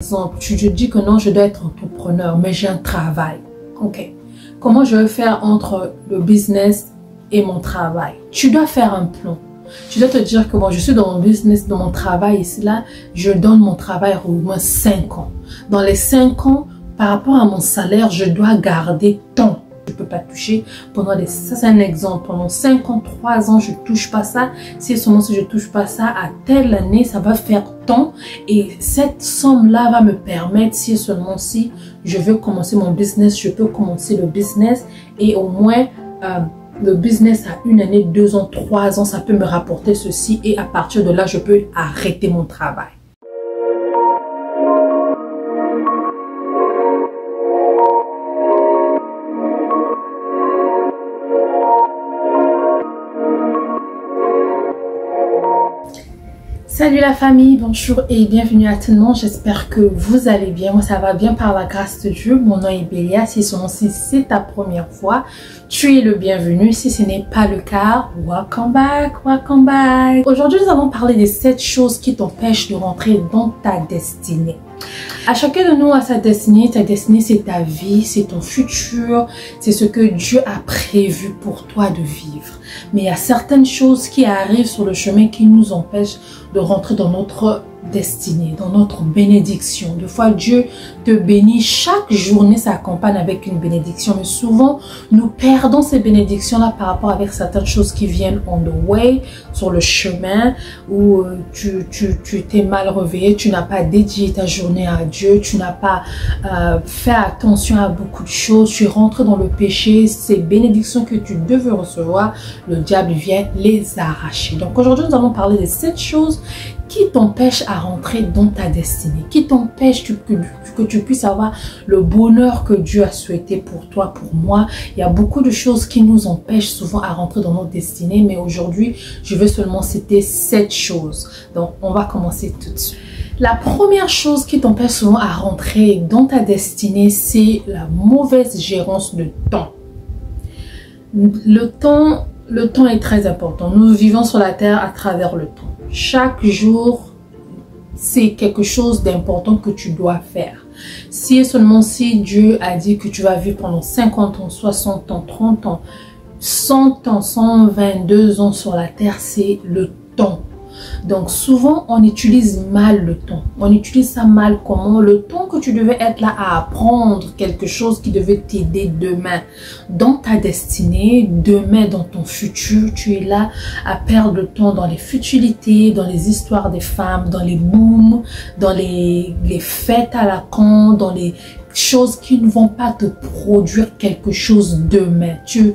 Exemple, tu te dis que non, je dois être entrepreneur, mais j'ai un travail. Ok. Comment je vais faire entre le business et mon travail? Tu dois faire un plan. Tu dois te dire que bon, je suis dans mon business, dans mon travail ici, là, je donne mon travail au moins 5 ans. Dans les 5 ans, par rapport à mon salaire, je dois garder tant. Je ne peux pas toucher pendant des... Ça, c'est un exemple. Pendant 5 ans, 3 ans, je ne touche pas ça. Si seulement si je ne touche pas ça, à telle année, ça va faire tant. Et cette somme-là va me permettre, si seulement si je veux commencer mon business, je peux commencer le business. Et au moins, le business à 1 année, 2 ans, 3 ans, ça peut me rapporter ceci. Et à partir de là, je peux arrêter mon travail. Salut la famille, bonjour et bienvenue à tout le monde. J'espère que vous allez bien. Moi, ça va bien par la grâce de Dieu. Mon nom est Bélia. Si c'est ta première fois, tu es le bienvenu. Si ce n'est pas le cas, welcome back, welcome back. Aujourd'hui, nous allons parler des 7 choses qui t'empêchent de rentrer dans ta destinée. À chacun de nous a sa destinée. Ta destinée, c'est ta vie, c'est ton futur, c'est ce que Dieu a prévu pour toi de vivre. Mais il y a certaines choses qui arrivent sur le chemin qui nous empêchent de rentrer dans notre destinée, dans notre bénédiction. Des fois, Dieu te bénit. Chaque journée s'accompagne avec une bénédiction. Mais souvent, nous perdons ces bénédictions-là par rapport avec certaines choses qui viennent on the way, sur le chemin, où tu t'es mal réveillé, tu n'as pas dédié ta journée à Dieu, tu n'as pas fait attention à beaucoup de choses, tu rentres dans le péché. Ces bénédictions que tu devais recevoir, le diable vient les arracher. Donc aujourd'hui, nous allons parler des 7 choses qui t'empêchent à rentrer dans ta destinée, qui t'empêchent que tu puisses avoir le bonheur que Dieu a souhaité pour toi, pour moi. Il y a beaucoup de choses qui nous empêchent souvent à rentrer dans notre destinée, mais aujourd'hui, je veux seulement citer 7 choses. Donc, on va commencer tout de suite. La première chose qui t'empêche souvent à rentrer dans ta destinée, c'est la mauvaise gérance de temps. Le temps est très important. Nous vivons sur la terre à travers le temps. Chaque jour, c'est quelque chose d'important que tu dois faire. Si et seulement si Dieu a dit que tu vas vivre pendant 50 ans, 60 ans, 30 ans, 100 ans, 122 ans sur la terre, c'est le temps. Donc souvent, on utilise mal le temps. On utilise ça mal comment? Le temps que tu devais être là à apprendre quelque chose qui devait t'aider demain dans ta destinée, demain dans ton futur, tu es là à perdre le temps dans les futilités, dans les histoires des femmes, dans les booms, dans les fêtes à la con, dans les choses qui ne vont pas te produire quelque chose demain. Tu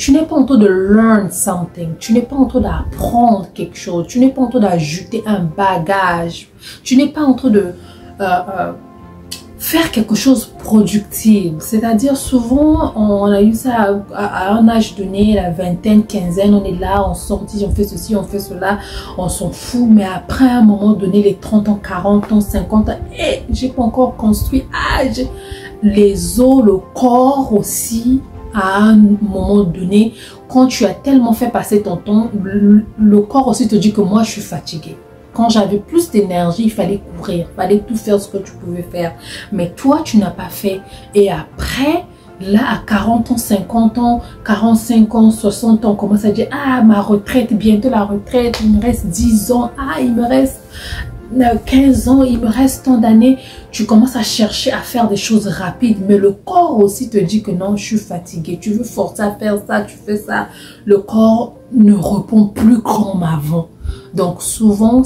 n'es pas en train de learn something. Tu n'es pas en train d'apprendre quelque chose. Tu n'es pas en train d'ajouter un bagage. Tu n'es pas en train de faire quelque chose productif. C'est-à-dire souvent, on a eu ça à un âge donné, la vingtaine, quinzaine, on est là, on sortit, on fait ceci, on fait cela, on s'en fout. Mais après, à un moment donné, les 30 ans, 40 ans, 50 ans, j'ai pas encore construit. Les os, le corps aussi, à un moment donné, quand tu as tellement fait passer ton temps, le corps aussi te dit que moi, je suis fatiguée. Quand j'avais plus d'énergie, il fallait courir, il fallait tout faire ce que tu pouvais faire. Mais toi, tu n'as pas fait. Et après, là, à 40 ans, 50 ans, 45 ans, 60 ans, on commence à dire, ma retraite, bientôt la retraite, il me reste 10 ans, il me reste 15 ans, il me reste tant d'années. Tu commences à chercher à faire des choses rapides, mais le corps aussi te dit que non, je suis fatiguée. Tu veux forcer à faire ça, tu fais ça. Le corps ne répond plus comme avant. Donc souvent,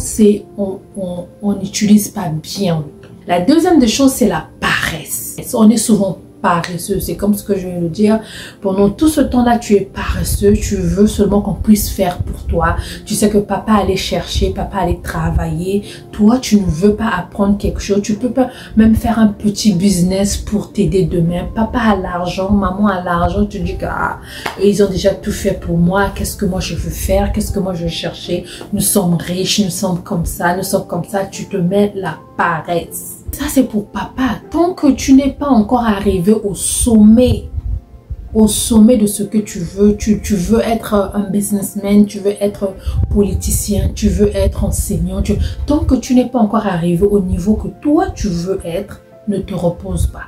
on n'utilise pas bien le temps. La deuxième des choses, c'est la paresse. On est souvent paresseux, c'est comme ce que je viens de dire. Pendant tout ce temps-là, tu es paresseux, tu veux seulement qu'on puisse faire pour toi. Tu sais que papa allait chercher, papa allait travailler. Toi, tu ne veux pas apprendre quelque chose. Tu peux pas même faire un petit business pour t'aider demain. Papa a l'argent, maman a l'argent. Tu dis que ils ont déjà tout fait pour moi. Qu'est-ce que moi je veux faire? Qu'est-ce que moi je veux chercher? Nous sommes riches, nous sommes comme ça, nous sommes comme ça. Tu te mets la paresse. Ça, c'est pour papa. Tant que tu n'es pas encore arrivé au sommet au sommet de ce que tu veux. Tu veux être un businessman, tu veux être politicien, tu veux être enseignant. Tant que tu n'es pas encore arrivé au niveau que toi tu veux être, ne te repose pas.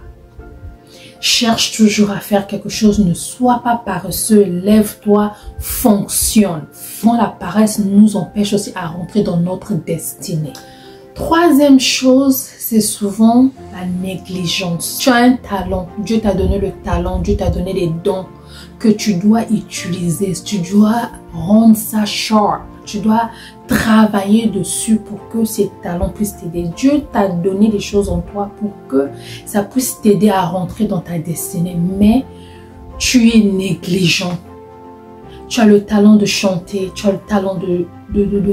Cherche toujours à faire quelque chose, ne sois pas paresseux, lève-toi, fonctionne. La paresse nous empêche aussi à rentrer dans notre destinée. Troisième chose, c'est souvent la négligence. Tu as un talent, Dieu t'a donné le talent, Dieu t'a donné les dons que tu dois utiliser. Tu dois rendre ça sharp, tu dois travailler dessus pour que ces talents puissent t'aider. Dieu t'a donné des choses en toi pour que ça puisse t'aider à rentrer dans ta destinée, mais tu es négligent. Tu as le talent de chanter, tu as le talent de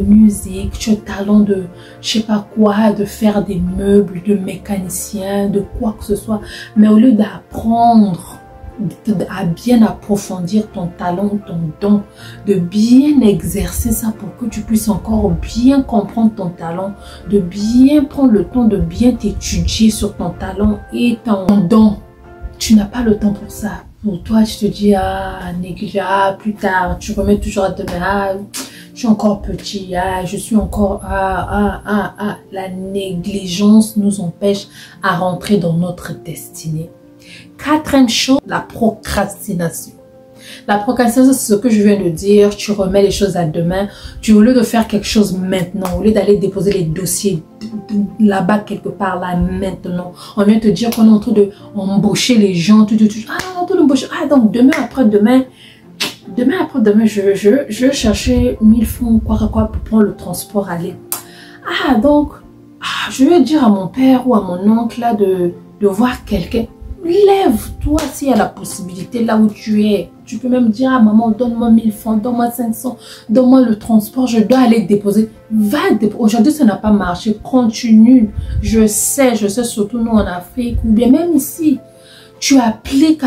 musique, tu as le talent de, je sais pas quoi, de faire des meubles, de mécanicien, de quoi que ce soit. Mais au lieu d'apprendre à bien approfondir ton talent, ton don, de bien exercer ça pour que tu puisses encore bien comprendre ton talent, de bien prendre le temps de bien t'étudier sur ton talent et ton don, tu n'as pas le temps pour ça. Pour toi, tu te dis, négliger, plus tard, tu remets toujours à demain, je suis encore petit, je suis encore, la négligence nous empêche à rentrer dans notre destinée. Quatrième chose, la procrastination. La procrastination, c'est ce que je viens de dire. Tu remets les choses à demain. Au lieu de faire quelque chose maintenant, au lieu d'aller déposer les dossiers là-bas quelque part, là, maintenant, on vient te dire qu'on est en train d'embaucher les gens. On est en train d'embaucher. Donc demain, après-demain, je vais chercher 1000 francs, quoi, pour prendre le transport, aller. Donc, je vais dire à mon père ou à mon oncle là de voir quelqu'un. Lève-toi s'il y a la possibilité là où tu es. Tu peux même dire à maman, donne-moi 1000 francs, donne-moi 500, donne-moi le transport, je dois aller déposer. Va déposer. Aujourd'hui, ça n'a pas marché. Continue. Je sais, surtout nous en Afrique, ou bien même ici. Tu appliques.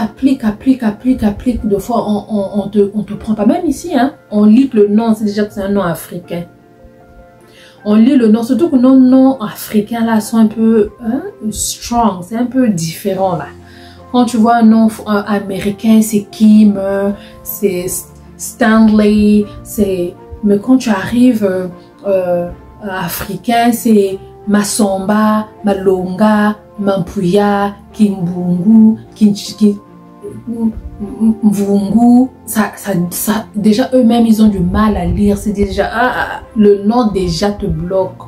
De fois, on te prend pas. Même ici, on lit le nom, c'est déjà que c'est un nom africain. On lit le nom, surtout que nos noms africains là sont un peu strong, c'est un peu différent là. Quand tu vois un nom américain, c'est Kim, c'est Stanley, mais quand tu arrives africain, c'est Masomba, Malonga, Mampuya, Kimbungu, Mvungu, déjà eux-mêmes ils ont du mal à lire, c'est déjà le nom déjà te bloque.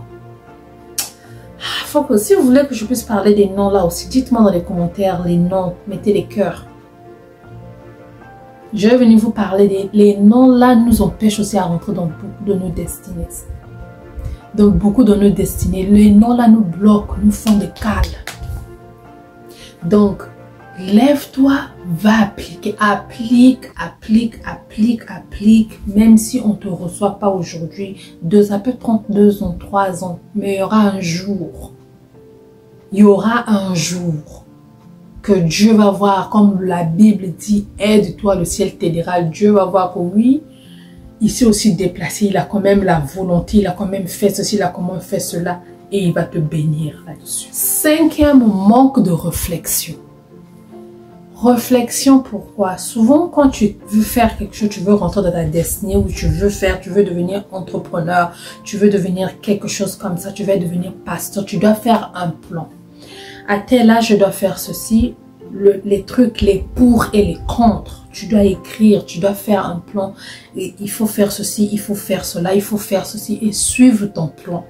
Faut que si vous voulez que je puisse parler des noms là aussi, dites-moi dans les commentaires les noms, mettez les cœurs. Je vais venir vous parler les noms là nous empêchent aussi à rentrer dans beaucoup de nos destinées. Donc beaucoup de nos destinées, les noms là nous bloquent, nous font des cales. Donc lève-toi, va appliquer, applique, même si on ne te reçoit pas aujourd'hui, ça peut prendre 2 ans, 3 ans, mais il y aura un jour que Dieu va voir, comme la Bible dit, aide-toi, le ciel t'aidera. Dieu va voir que oui, il s'est aussi déplacé, il a quand même la volonté, il a quand même fait ceci, il a quand même fait cela, et il va te bénir là-dessus. 5e, manque de réflexion. Réflexion, pourquoi? Souvent, quand tu veux faire quelque chose, tu veux rentrer dans ta destinée, ou tu veux devenir entrepreneur, tu veux devenir quelque chose comme ça, tu veux devenir pasteur, tu dois faire un plan. À tel âge, je dois faire ceci, les trucs, les pour et les contre. Tu dois écrire, tu dois faire un plan. Et il faut faire ceci, il faut faire cela, il faut faire ceci et suivre ton plan.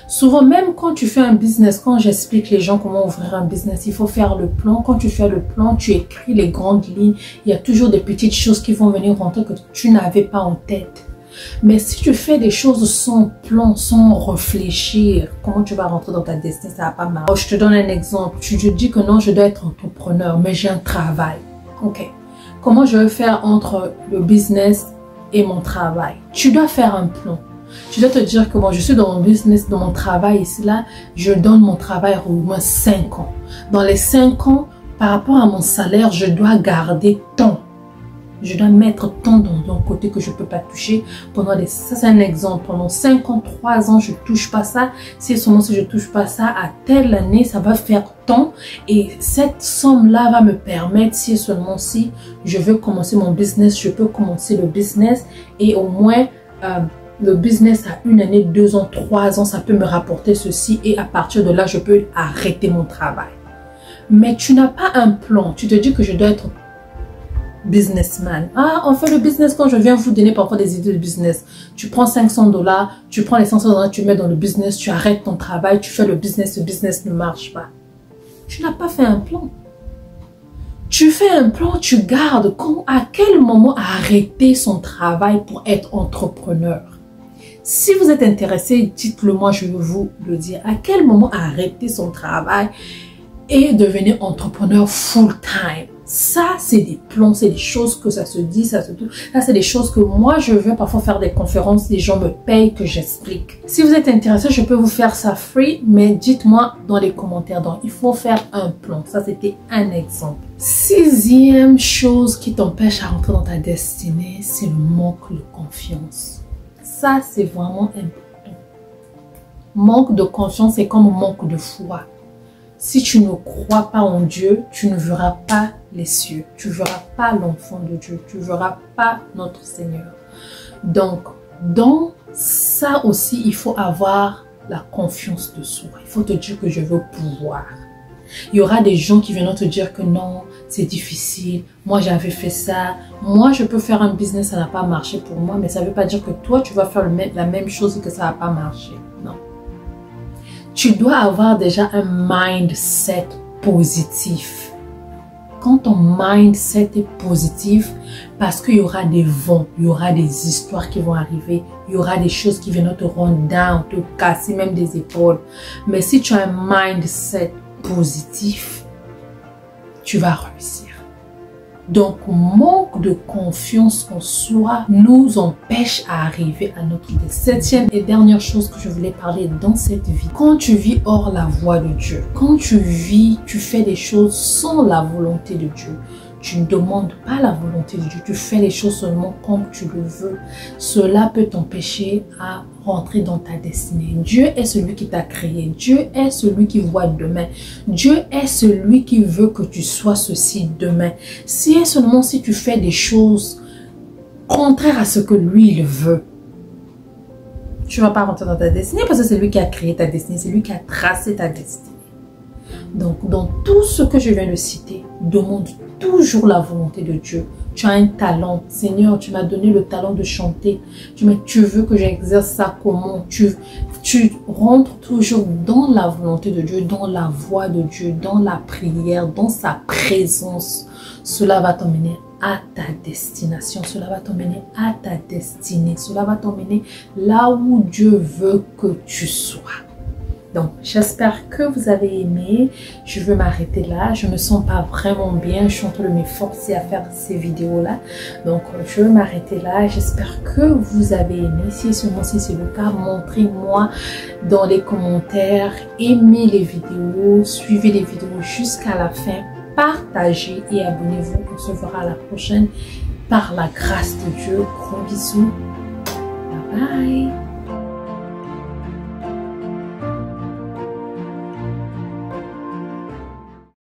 Souvent, même quand tu fais un business, quand j'explique les gens comment ouvrir un business, il faut faire le plan. Quand tu fais le plan, tu écris les grandes lignes. Il y a toujours des petites choses qui vont venir rentrer que tu n'avais pas en tête. Mais si tu fais des choses sans plan, sans réfléchir, comment tu vas rentrer dans ta destinée, ça va pas marcher. Je te donne un exemple. Tu te dis que non, je dois être entrepreneur, mais j'ai un travail. Ok. Comment je vais faire entre le business et mon travail? Tu dois faire un plan. Tu dois te dire que moi, je suis dans mon business, dans mon travail ici, là, je donne mon travail au moins 5 ans. Dans les 5 ans, par rapport à mon salaire, je dois garder tant. Je dois mettre tant dans un côté que je ne peux pas toucher. Ça c'est un exemple. Pendant 53 ans, je ne touche pas ça. Si seulement si je ne touche pas ça, à telle année, ça va faire tant. Et cette somme-là va me permettre, si seulement si je veux commencer mon business, je peux commencer le business. Et au moins, le business à 1 année, 2 ans, 3 ans, ça peut me rapporter ceci. Et à partir de là, je peux arrêter mon travail. Mais tu n'as pas un plan. Tu te dis que je dois être businessman. Ah, on fait le business quand je viens vous donner parfois des idées de business. Tu prends $500, tu prends les $500, tu mets dans le business, tu arrêtes ton travail, tu fais le business ne marche pas. Tu n'as pas fait un plan. Tu fais un plan, tu gardes à quel moment arrêter son travail pour être entrepreneur. Si vous êtes intéressé, dites-le moi, je vais vous le dire. À quel moment arrêter son travail et devenir entrepreneur full-time. Ça, c'est des plans, c'est des choses que ça se dit, ça se touche. Ça, c'est des choses que moi, je veux parfois faire des conférences, les gens me payent que j'explique. Si vous êtes intéressé, je peux vous faire ça free, mais dites-moi dans les commentaires. Donc, il faut faire un plan. Ça, c'était un exemple. 6e chose qui t'empêche à rentrer dans ta destinée, c'est le manque de confiance. Ça, c'est vraiment important. Manque de confiance, c'est comme manque de foi. Si tu ne crois pas en Dieu, tu ne verras pas les cieux. Tu ne verras pas l'enfant de Dieu. Tu ne verras pas notre Seigneur. Donc, dans ça aussi, il faut avoir la confiance de soi. Il faut te dire que je veux pouvoir. Il y aura des gens qui viendront te dire que non, c'est difficile. Moi, j'avais fait ça. Moi, je peux faire un business, ça n'a pas marché pour moi. Mais ça ne veut pas dire que toi, tu vas faire la même chose et que ça n'a pas marché. Non. Tu dois avoir déjà un mindset positif. Quand ton mindset est positif, parce qu'il y aura des vents, il y aura des histoires qui vont arriver, il y aura des choses qui viennent te rendre down, te casser même des épaules. Mais si tu as un mindset positif, tu vas réussir. Donc, manque de confiance en soi nous empêche à arriver à notre destin. 7e et dernière chose que je voulais parler dans cette vie. Quand tu vis hors la voie de Dieu, quand tu fais des choses sans la volonté de Dieu, tu ne demandes pas la volonté de Dieu, tu fais les choses seulement comme tu le veux. Cela peut t'empêcher à rentrer dans ta destinée. Dieu est celui qui t'a créé. Dieu est celui qui voit demain. Dieu est celui qui veut que tu sois ceci demain. Si et seulement si tu fais des choses contraires à ce que lui, il veut, tu ne vas pas rentrer dans ta destinée parce que c'est lui qui a créé ta destinée. C'est lui qui a tracé ta destinée. Donc, dans tout ce que je viens de citer, demande toujours la volonté de Dieu. Tu as un talent. Seigneur, tu m'as donné le talent de chanter. Tu veux que j'exerce ça comment? Tu rentres toujours dans la volonté de Dieu, dans la voie de Dieu, dans la prière, dans sa présence. Cela va t'emmener à ta destination. Cela va t'emmener à ta destinée. Cela va t'emmener là où Dieu veut que tu sois. Donc, j'espère que vous avez aimé. Je veux m'arrêter là. Je ne me sens pas vraiment bien. Je suis en train de m'efforcer à faire ces vidéos-là. Donc, je veux m'arrêter là. J'espère que vous avez aimé. Si seulement si c'est le cas, montrez-moi dans les commentaires. Aimez les vidéos. Suivez les vidéos jusqu'à la fin. Partagez et abonnez-vous. On se verra à la prochaine. Par la grâce de Dieu. Gros bisous. Bye bye.